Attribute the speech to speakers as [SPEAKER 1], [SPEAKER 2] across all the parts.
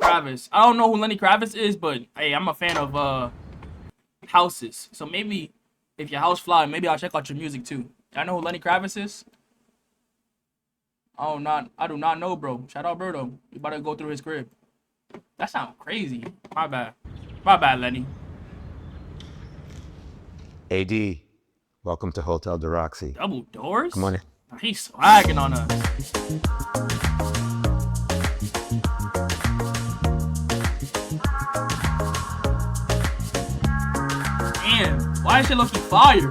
[SPEAKER 1] Kravitz. I don't know who Lenny Kravitz is, but hey, I'm a fan of houses. So maybe if your house fly, maybe I'll check out your music too. I know who Lenny Kravitz is. I do not know, bro. Shout out Birdo. We about to go through his crib. That sounds crazy. My bad. My bad, Lenny.
[SPEAKER 2] AD, welcome to Hotel de Roxy.
[SPEAKER 1] Double doors?
[SPEAKER 2] Come on in.
[SPEAKER 1] He's swagging on us. Damn, why is shit looking fire?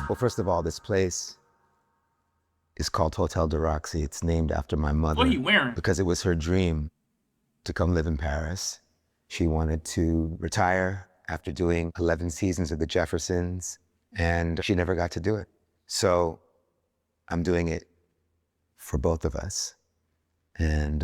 [SPEAKER 2] Well, first of all, this place is called Hotel de Roxy. It's named after my mother.
[SPEAKER 1] What are you wearing?
[SPEAKER 2] Because it was her dream to come live in Paris. She wanted to retire after doing 11 seasons of The Jeffersons, and she never got to do it. So I'm doing it for both of us. And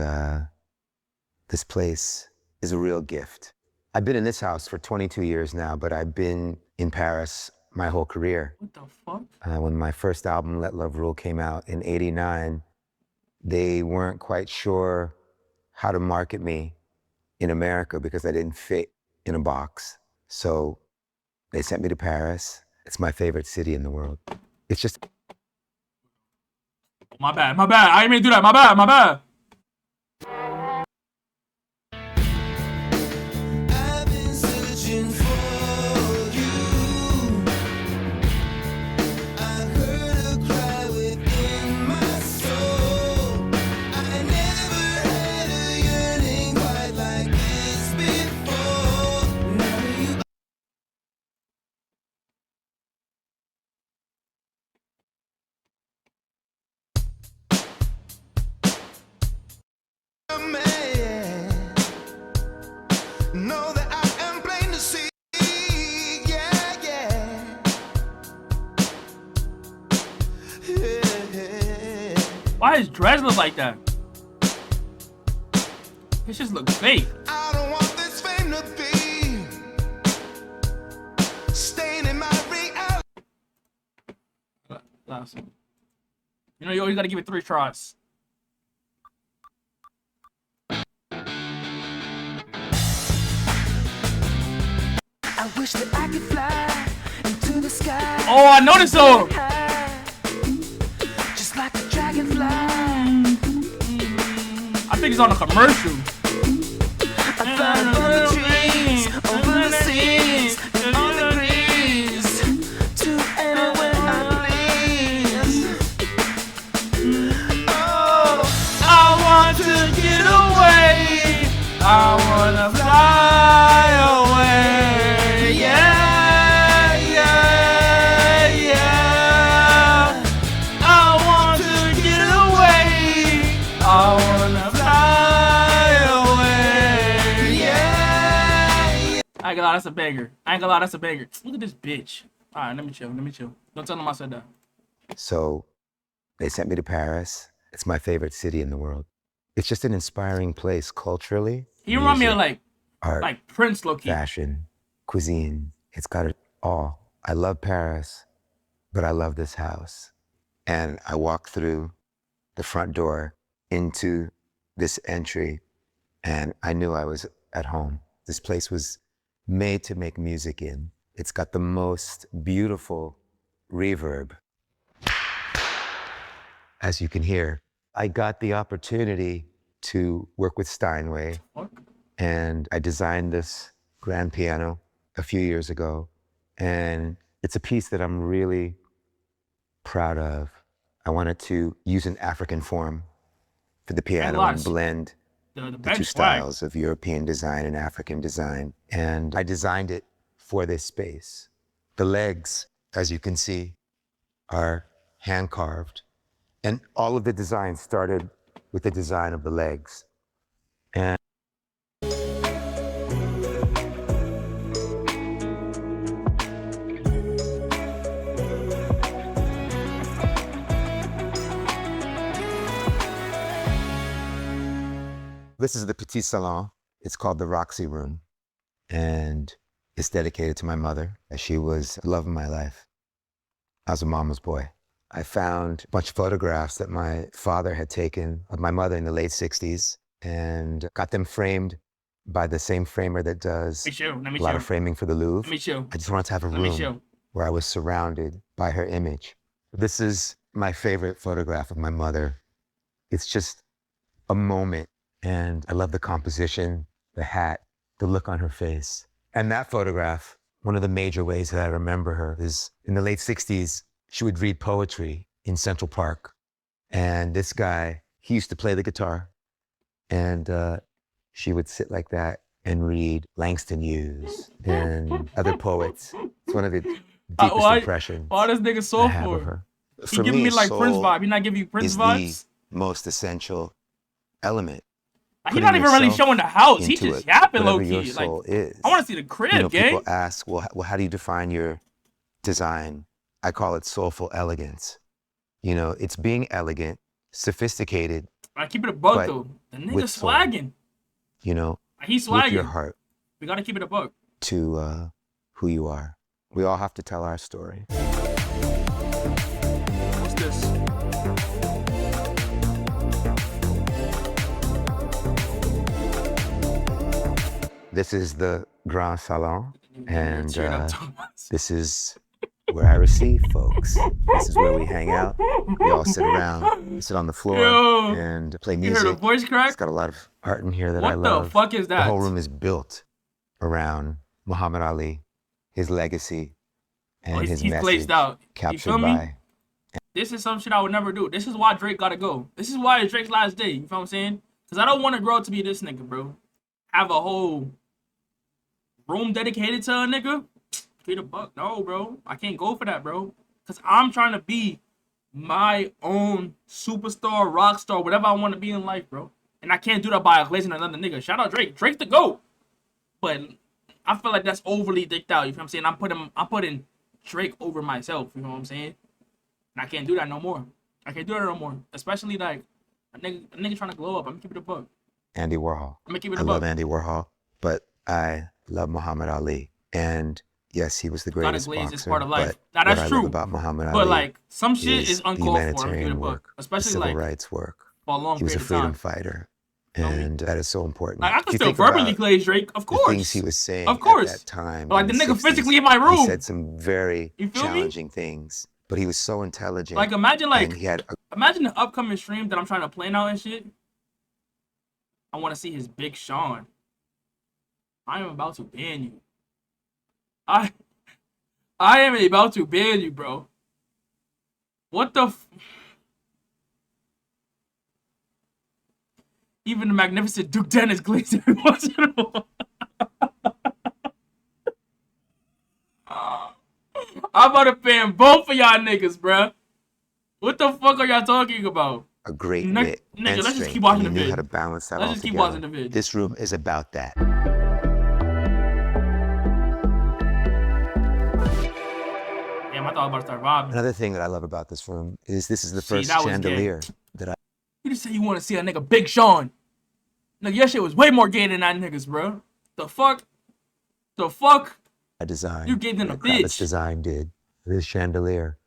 [SPEAKER 2] this place is a real gift. I've been in this house for 22 years now, but I've been in Paris my whole career.
[SPEAKER 1] What the fuck?
[SPEAKER 2] When my first album, Let Love Rule, came out in '89, they weren't quite sure how to market me in America because I didn't fit in a box. So they sent me to Paris. It's my favorite city in the world. It's just...
[SPEAKER 1] My bad. I didn't mean to do that. My bad.
[SPEAKER 3] I've been searching for you. I heard a cry within my soul. I never had a yearning quite like this before. Now you are a man. Know that I am plain to see. Yeah.
[SPEAKER 1] Why his dreads look like that? His just look fake.
[SPEAKER 3] I don't want this fame to be staying in my reality.
[SPEAKER 1] Listen. You know, you always gotta give it 3 tries.
[SPEAKER 3] I wish that I could fly into the sky.
[SPEAKER 1] Oh, I know this song.
[SPEAKER 3] Just like a dragonfly.
[SPEAKER 1] I think he's on a commercial.
[SPEAKER 3] I fly over the trees, over the seas, and on the breeze, to anywhere I please. Oh,
[SPEAKER 1] I want to get away. I wanna fly away. Yeah. I want to get away. I wanna fly away. Yeah. I ain't gonna lie, that's a banger. Look at this bitch. All right, let me chill. Don't tell him I said that.
[SPEAKER 2] So they sent me to Paris. It's my favorite city in the world. It's just an inspiring place culturally.
[SPEAKER 1] He remind me of
[SPEAKER 2] art,
[SPEAKER 1] like Prince low-key.
[SPEAKER 2] fashion, cuisine. It's got it all. I love Paris, but I love this house. And I walked through the front door into this entry, and I knew I was at home. This place was made to make music in. It's got the most beautiful reverb. As you can hear, I got the opportunity to work with Steinway, and I designed this grand piano a few years ago, and it's a piece that I'm really proud of. I wanted to use an African form for the piano and blend the two styles of European design and African design. And I designed it for this space. The legs, as you can see, are hand carved. And all of the design started with the design of the legs. And this is the Petit Salon. It's called the Roxy Room. And it's dedicated to my mother, as she was the love of my life. I was a mama's boy. I found a bunch of photographs that my father had taken of my mother in the late 60s and got them framed by the same framer that does a lot of framing for the Louvre.
[SPEAKER 1] Let me show.
[SPEAKER 2] I just wanted to have a room where I was surrounded by her image. This is my favorite photograph of my mother. It's just a moment, and I love the composition, the hat, the look on her face. And that photograph, one of the major ways that I remember her is in the late 60s, she would read poetry in Central Park. And this guy, he used to play the guitar, and she would sit like that and read Langston Hughes and other poets. It's one of the deepest impressions.
[SPEAKER 1] Why this nigga soul for
[SPEAKER 2] her.
[SPEAKER 1] He giving me like Prince vibe. He not giving you Prince vibes?
[SPEAKER 2] The most essential element.
[SPEAKER 1] Like, he's not even really showing the house. He just yapping low key. Like,
[SPEAKER 2] is.
[SPEAKER 1] I want to see the crib, gang.
[SPEAKER 2] People ask, well, how do you define your design? I call it soulful elegance. You know, it's being elegant, sophisticated.
[SPEAKER 1] I keep it a bug though. The nigga swagging.
[SPEAKER 2] You know,
[SPEAKER 1] he's swagging.
[SPEAKER 2] With your heart.
[SPEAKER 1] We gotta keep it a bug.
[SPEAKER 2] To who you are. We all have to tell our story.
[SPEAKER 1] What's this?
[SPEAKER 2] This is the Grand Salon, and this is where I receive folks. This is where we hang out. We all sit around, sit on the floor, and play music.
[SPEAKER 1] You heard a voice crack?
[SPEAKER 2] It's got a lot of art in here that I love.
[SPEAKER 1] What the fuck is that?
[SPEAKER 2] The whole room is built around Muhammad Ali, his legacy, and his message
[SPEAKER 1] placed out.
[SPEAKER 2] Captured by.
[SPEAKER 1] This is some shit I would never do. This is why Drake gotta go. This is why it's Drake's last day. You feel what I'm saying? Because I don't want to grow up to be this nigga, bro. Have a whole room dedicated to a nigga. Feed a buck. No, bro. I can't go for that, bro. Because I'm trying to be my own superstar, rock star, whatever I want to be in life, bro. And I can't do that by glazing another nigga. Shout out Drake. Drake's the GOAT. But I feel like that's overly dicked out. You feel what I'm saying? I'm putting Drake over myself. You know what I'm saying? And I can't do that no more. I can't do that no more. Especially like a nigga trying to glow up. I'm gonna keep it a buck.
[SPEAKER 2] Andy Warhol.
[SPEAKER 1] I'm gonna keep it a
[SPEAKER 2] buck.
[SPEAKER 1] buck.
[SPEAKER 2] I love Andy Warhol, but I love Muhammad Ali. And yes, he was the greatest boxer. Is part of life.
[SPEAKER 1] Now that's true.
[SPEAKER 2] About Muhammad Ali,
[SPEAKER 1] but like some shit is uncalled for.
[SPEAKER 2] Humanitarian work, especially
[SPEAKER 1] like
[SPEAKER 2] civil rights work.
[SPEAKER 1] For a long
[SPEAKER 2] he was a freedom fighter, and that is so important.
[SPEAKER 1] Like I can still verbally glaze Drake, of course.
[SPEAKER 2] The things he was saying
[SPEAKER 1] of course.
[SPEAKER 2] At that time.
[SPEAKER 1] But like the nigga physically in my room.
[SPEAKER 2] He said some very challenging things, but he was so intelligent.
[SPEAKER 1] Like imagine imagine the upcoming stream that I'm trying to plan out and shit. I want to see his Big Sean. I am about to ban you. I am about to ban you, bro. What the Even the magnificent Duke Dennis glazed every once in a while. I'm about to ban both of y'all niggas, bro. What the fuck are y'all talking about?
[SPEAKER 2] A great wit and
[SPEAKER 1] let's
[SPEAKER 2] strength,
[SPEAKER 1] just keep watching the
[SPEAKER 2] and he knew
[SPEAKER 1] vid.
[SPEAKER 2] how to balance that
[SPEAKER 1] Let's
[SPEAKER 2] all
[SPEAKER 1] just keep
[SPEAKER 2] together.
[SPEAKER 1] watching the vid.
[SPEAKER 2] This room is about that.
[SPEAKER 1] Damn, I thought I was about to start robbing.
[SPEAKER 2] Another thing that I love about this room is this is the first chandelier that I...
[SPEAKER 1] You just say you want to see a nigga Big Sean. Nigga, your shit was way more gay than that niggas, bro. The fuck?
[SPEAKER 2] I designed.
[SPEAKER 1] You gave them a bitch.
[SPEAKER 2] Kravitz design did. This chandelier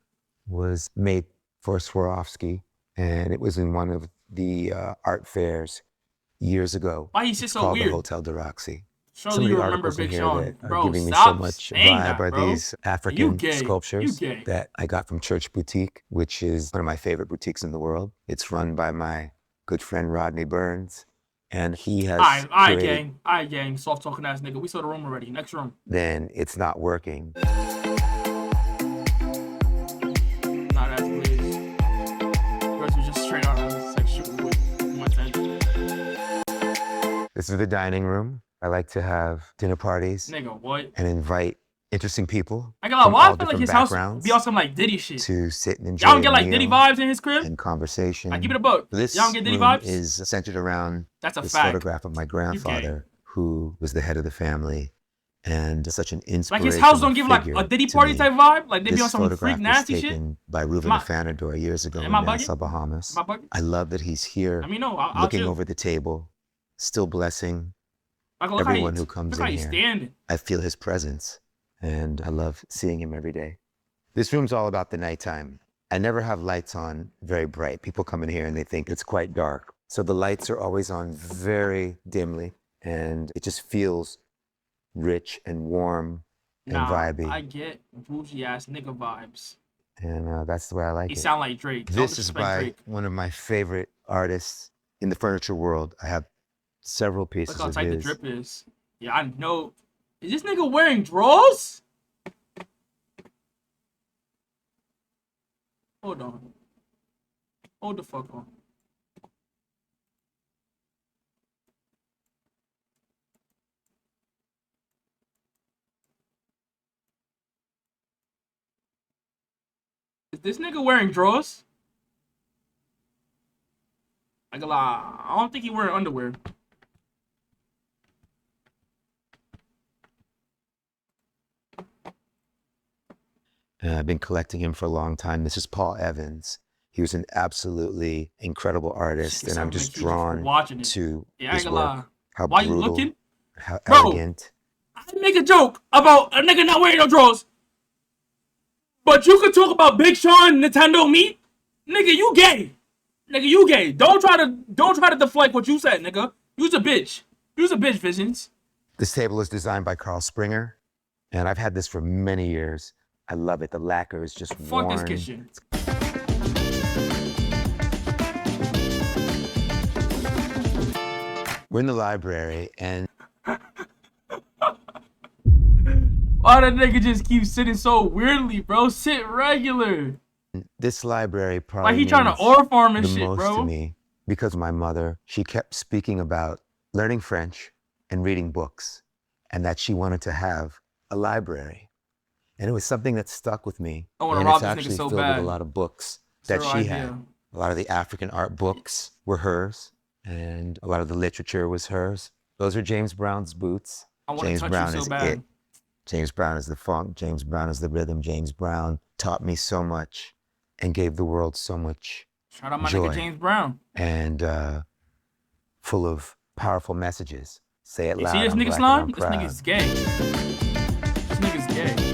[SPEAKER 2] was made for Swarovski, and it was in one of the art fairs years ago.
[SPEAKER 1] Why is it so
[SPEAKER 2] called
[SPEAKER 1] weird?
[SPEAKER 2] The Hotel de Roxy.
[SPEAKER 1] Surely you remember Big Sean.
[SPEAKER 2] That
[SPEAKER 1] bro,
[SPEAKER 2] are giving me so
[SPEAKER 1] stop
[SPEAKER 2] much
[SPEAKER 1] saying
[SPEAKER 2] vibe
[SPEAKER 1] that,
[SPEAKER 2] are
[SPEAKER 1] bro.
[SPEAKER 2] these African
[SPEAKER 1] You
[SPEAKER 2] sculptures
[SPEAKER 1] gay.
[SPEAKER 2] that I got from Church Boutique, which is one of my favorite boutiques in the world. It's run by my good friend Rodney Burns, and he has
[SPEAKER 1] Alright, gang. Soft talking ass nigga. We saw the room already. Next room.
[SPEAKER 2] Then it's not working.
[SPEAKER 1] Not as please. First was just straight out sexual with my attention.
[SPEAKER 2] This is the dining room. I like to have dinner parties.
[SPEAKER 1] Nigga, what?
[SPEAKER 2] And invite interesting people.
[SPEAKER 1] I got why I feel like his house be on some like Diddy shit.
[SPEAKER 2] To sit and enjoy.
[SPEAKER 1] Y'all don't get like Diddy vibes in his crib?
[SPEAKER 2] And conversation.
[SPEAKER 1] I give it a buck.
[SPEAKER 2] This
[SPEAKER 1] y'all don't get Diddy
[SPEAKER 2] room
[SPEAKER 1] vibes?
[SPEAKER 2] Is centered around
[SPEAKER 1] this
[SPEAKER 2] photograph of my grandfather, who was the head of the family and such an inspiration.
[SPEAKER 1] Like his house don't give like a Diddy party type vibe? Like they be on some freak nasty shit?
[SPEAKER 2] By Reuven Afanador years ago in Nassau, Bahamas. I love that he's here looking over the table, still blessing everyone who comes in here.
[SPEAKER 1] Standing.
[SPEAKER 2] I feel his presence, and I love seeing him every day. This room's all about the nighttime. I never have lights on very bright. People come in here and they think it's quite dark. So the lights are always on very dimly, and it just feels rich and warm and vibey.
[SPEAKER 1] I get bougie ass nigga vibes.
[SPEAKER 2] And that's the way I like
[SPEAKER 1] You
[SPEAKER 2] it.
[SPEAKER 1] sound like Drake. Don't
[SPEAKER 2] This is
[SPEAKER 1] disrespect
[SPEAKER 2] by
[SPEAKER 1] Drake.
[SPEAKER 2] one of my favorite artists in the furniture world. I have several pieces
[SPEAKER 1] Look how
[SPEAKER 2] of
[SPEAKER 1] tight the
[SPEAKER 2] his.
[SPEAKER 1] drip is. Yeah, I know. Is this nigga wearing drawers? Hold on. Hold the fuck on. Is this nigga wearing drawers? I don't think he wearing underwear.
[SPEAKER 2] I've been collecting him for a long time. This is Paul Evans. He was an absolutely incredible artist, and I'm just drawn to his work. How
[SPEAKER 1] Why you
[SPEAKER 2] brutal,
[SPEAKER 1] looking?
[SPEAKER 2] how
[SPEAKER 1] Bro,
[SPEAKER 2] elegant.
[SPEAKER 1] I make a joke about a nigga not wearing no drawers. But you could talk about Big Sean, Nintendo meat. Nigga, you gay. Nigga, you gay. Don't try to deflect what you said, nigga. You's a bitch. You's a bitch, Visions.
[SPEAKER 2] This table is designed by Carl Springer, and I've had this for many years. I love it. The lacquer is just
[SPEAKER 1] Fuck
[SPEAKER 2] worn.
[SPEAKER 1] this kitchen.
[SPEAKER 2] We're in the library, and
[SPEAKER 1] Why the nigga just keep sitting so weirdly, bro? Sit regular.
[SPEAKER 2] this library probably
[SPEAKER 1] Like he trying to
[SPEAKER 2] means
[SPEAKER 1] ore farm and
[SPEAKER 2] the
[SPEAKER 1] shit,
[SPEAKER 2] most
[SPEAKER 1] bro.
[SPEAKER 2] to me because my mother, she kept speaking about learning French and reading books, and that she wanted to have a library. And it was something that stuck with me.
[SPEAKER 1] I wanna
[SPEAKER 2] and
[SPEAKER 1] rob
[SPEAKER 2] it's
[SPEAKER 1] this nigga
[SPEAKER 2] actually
[SPEAKER 1] so
[SPEAKER 2] filled
[SPEAKER 1] bad.
[SPEAKER 2] with a lot of books that
[SPEAKER 1] Zero
[SPEAKER 2] she
[SPEAKER 1] idea.
[SPEAKER 2] had. A lot of the African art books were hers, and a lot of the literature was hers. Those are James Brown's boots.
[SPEAKER 1] I want to
[SPEAKER 2] James
[SPEAKER 1] touch
[SPEAKER 2] Brown
[SPEAKER 1] you so
[SPEAKER 2] is
[SPEAKER 1] bad.
[SPEAKER 2] it. James Brown is the funk. James Brown is the rhythm. James Brown taught me so much and gave the world so much
[SPEAKER 1] Shout out my
[SPEAKER 2] joy.
[SPEAKER 1] nigga James Brown.
[SPEAKER 2] And full of powerful messages. Say it
[SPEAKER 1] You
[SPEAKER 2] loud.
[SPEAKER 1] see this
[SPEAKER 2] I'm
[SPEAKER 1] nigga
[SPEAKER 2] black
[SPEAKER 1] slime?
[SPEAKER 2] and I'm
[SPEAKER 1] This
[SPEAKER 2] proud.
[SPEAKER 1] nigga's gay. This nigga's gay.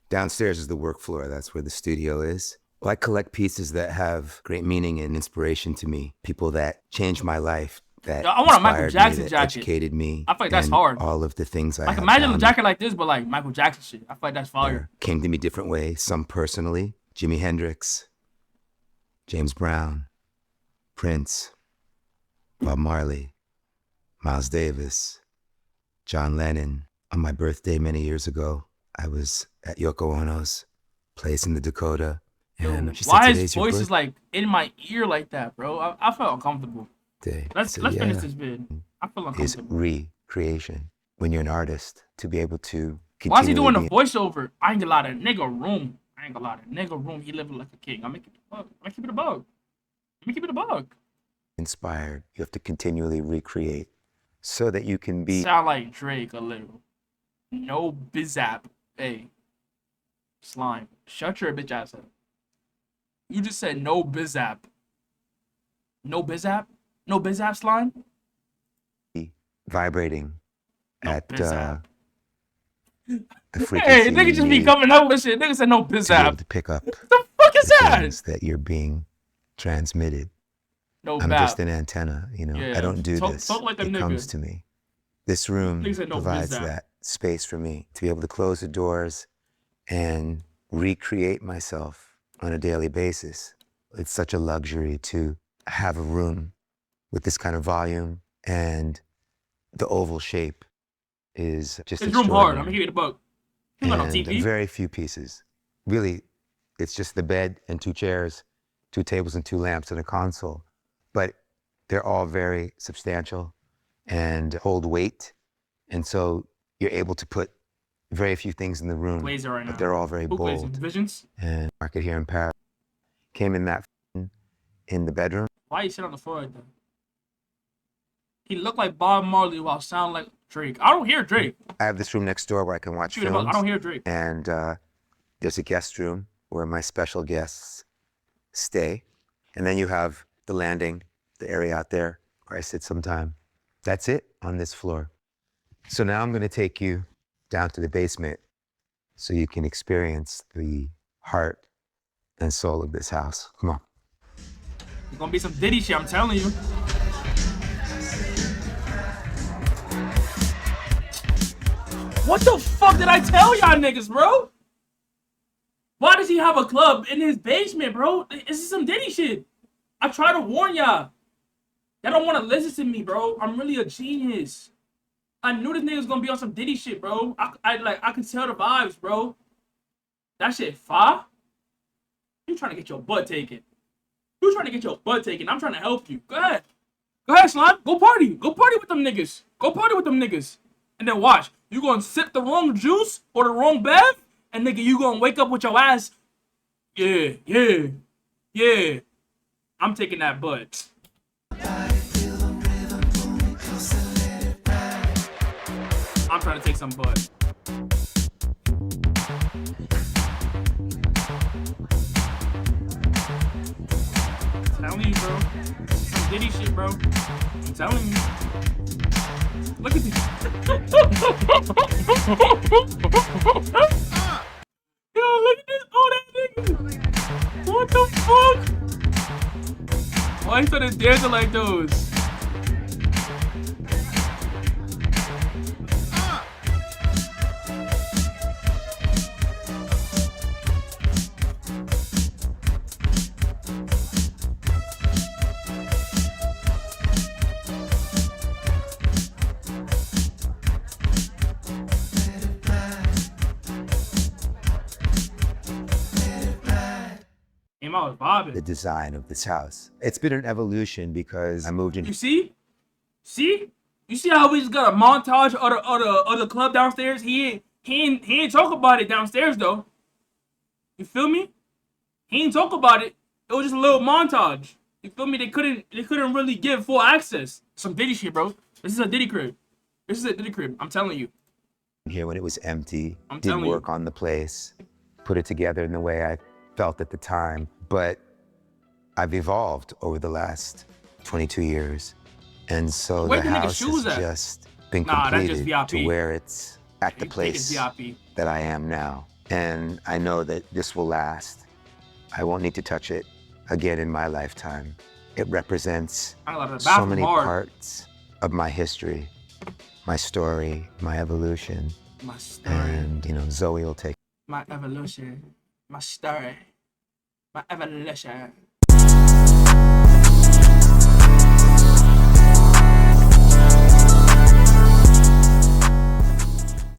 [SPEAKER 2] Downstairs is the work floor. That's where the studio is. Well, I collect pieces that have great meaning and inspiration to me. People that changed my life, that
[SPEAKER 1] Yo, I want a Michael
[SPEAKER 2] inspired
[SPEAKER 1] Jackson
[SPEAKER 2] me, that
[SPEAKER 1] jacket.
[SPEAKER 2] educated me.
[SPEAKER 1] I feel like that's
[SPEAKER 2] and
[SPEAKER 1] hard.
[SPEAKER 2] all of the things I
[SPEAKER 1] Like
[SPEAKER 2] have
[SPEAKER 1] imagine a
[SPEAKER 2] done
[SPEAKER 1] jacket like this, but like Michael Jackson shit. I feel like that's fire.
[SPEAKER 2] came to me different ways. Some personally, Jimi Hendrix, James Brown, Prince, Bob Marley, Miles Davis, John Lennon. On my birthday many years ago, I was at Yoko Ono's place in the Dakota. And she said,
[SPEAKER 1] Why his
[SPEAKER 2] "Today's your
[SPEAKER 1] voice is like in my ear like that, bro? I felt uncomfortable.
[SPEAKER 2] birthday."
[SPEAKER 1] Let's
[SPEAKER 2] I said,
[SPEAKER 1] finish
[SPEAKER 2] "Yeah."
[SPEAKER 1] this vid. I feel
[SPEAKER 2] Is
[SPEAKER 1] uncomfortable.
[SPEAKER 2] recreation. When you're an artist, to be able to
[SPEAKER 1] Why is he doing
[SPEAKER 2] continually
[SPEAKER 1] the voiceover? I ain't gonna lie, that nigga room. I ain't gonna lie, that nigga room. He living like a king. I'm making it a bug. I'm keep it a bug. Let me keep it a bug.
[SPEAKER 2] inspired, you have to continually recreate so that you can be
[SPEAKER 1] Sound like Drake a little. No bizap. Hey, slime. Shut your bitch ass up. You just said no bizap. No bizap? No bizap slime?
[SPEAKER 2] vibrating
[SPEAKER 1] No
[SPEAKER 2] at
[SPEAKER 1] bizap.
[SPEAKER 2] the frequency
[SPEAKER 1] Hey, nigga
[SPEAKER 2] you
[SPEAKER 1] just be
[SPEAKER 2] need
[SPEAKER 1] coming up with shit. Nigga said no
[SPEAKER 2] to be able
[SPEAKER 1] bizap.
[SPEAKER 2] to pick up
[SPEAKER 1] What the fuck is
[SPEAKER 2] the
[SPEAKER 1] that?
[SPEAKER 2] things that you're being transmitted.
[SPEAKER 1] No
[SPEAKER 2] I'm
[SPEAKER 1] bap.
[SPEAKER 2] just an antenna, you know.
[SPEAKER 1] Yeah,
[SPEAKER 2] I don't do
[SPEAKER 1] talk-
[SPEAKER 2] this.
[SPEAKER 1] talk like a
[SPEAKER 2] it
[SPEAKER 1] nigga.
[SPEAKER 2] comes to me. This room
[SPEAKER 1] Nigga said no
[SPEAKER 2] provides
[SPEAKER 1] bizap.
[SPEAKER 2] that space for me to be able to close the doors and recreate myself on a daily basis. It's such a luxury to have a room with this kind of volume, and the oval shape is just
[SPEAKER 1] This room hard.
[SPEAKER 2] extraordinary.
[SPEAKER 1] I'm gonna give you the bug. You got no
[SPEAKER 2] And
[SPEAKER 1] TV.
[SPEAKER 2] very few pieces. Really, it's just the bed and 2 chairs, 2 tables and 2 lamps and a console. But they're all very substantial and hold weight. And so you're able to put very few things in the room,
[SPEAKER 1] Glazer right now.
[SPEAKER 2] but they're all very
[SPEAKER 1] Who plays
[SPEAKER 2] bold.
[SPEAKER 1] Visions?
[SPEAKER 2] And market here in Paris came in that in the bedroom.
[SPEAKER 1] Why you sit on the floor like that? He looked like Bob Marley while sound like Drake. I don't hear Drake.
[SPEAKER 2] I have this room next door where I can watch
[SPEAKER 1] Give me the bug.
[SPEAKER 2] films.
[SPEAKER 1] I don't hear Drake.
[SPEAKER 2] And there's a guest room where my special guests stay. And then you have the landing, the area out there where I sit sometime. That's it on this floor. So now I'm going to take you down to the basement so you can experience the heart and soul of this house. Come on.
[SPEAKER 1] It's gonna be some Diddy shit, I'm telling you. What the fuck did I tell y'all niggas, bro? Why does he have a club in his basement, bro? This is some Diddy shit. I try to warn y'all. Y'all don't want to listen to me, bro. I'm really a genius. I knew this nigga was gonna be on some Diddy shit, bro. I could tell the vibes, bro. That shit fire. You trying to get your butt taken. You trying to get your butt taken. I'm trying to help you. Go ahead. Go ahead, Slime. Go party. Go party with them niggas. Go party with them niggas. And then watch. You gonna sip the wrong juice or the wrong bev, and nigga, you gonna wake up with your ass. Yeah, yeah, yeah. I'm taking that butt. I'm trying to take some butt. I'm telling you, bro. Some Diddy shit, bro. I'm telling you. Look at this. Yo, look at this. Oh, that nigga. What the fuck? Why he started dancing like those? I was bobbing.
[SPEAKER 2] The design of this house. It's been an evolution because I moved in.
[SPEAKER 1] You see? See? You see how we just got a montage of the club downstairs? He ain't talk about it downstairs though. You feel me? He ain't talk about it. It was just a little montage. You feel me? They couldn't really give full access. Some Diddy shit, bro. This is a Diddy crib. This is a Diddy crib. I'm telling you.
[SPEAKER 2] Here when it was empty.
[SPEAKER 1] I'm
[SPEAKER 2] didn't
[SPEAKER 1] telling
[SPEAKER 2] work
[SPEAKER 1] you.
[SPEAKER 2] on the place. Put it together in the way I felt at the time. But I've evolved over the last 22 years. And so
[SPEAKER 1] Where
[SPEAKER 2] the
[SPEAKER 1] the nigga
[SPEAKER 2] house
[SPEAKER 1] shoes
[SPEAKER 2] has
[SPEAKER 1] at?
[SPEAKER 2] just been
[SPEAKER 1] Nah, that's just
[SPEAKER 2] completed to
[SPEAKER 1] VIP.
[SPEAKER 2] where it's at the
[SPEAKER 1] You think it's
[SPEAKER 2] place
[SPEAKER 1] VIP.
[SPEAKER 2] that I am now. And I know that this will last. I won't need to touch it again in my lifetime. It represents
[SPEAKER 1] I love the
[SPEAKER 2] so
[SPEAKER 1] bathroom
[SPEAKER 2] many
[SPEAKER 1] hard.
[SPEAKER 2] parts of my history, my story, my evolution.
[SPEAKER 1] My story.
[SPEAKER 2] And, you know, Zoe will take
[SPEAKER 1] My evolution. My story. My evolution.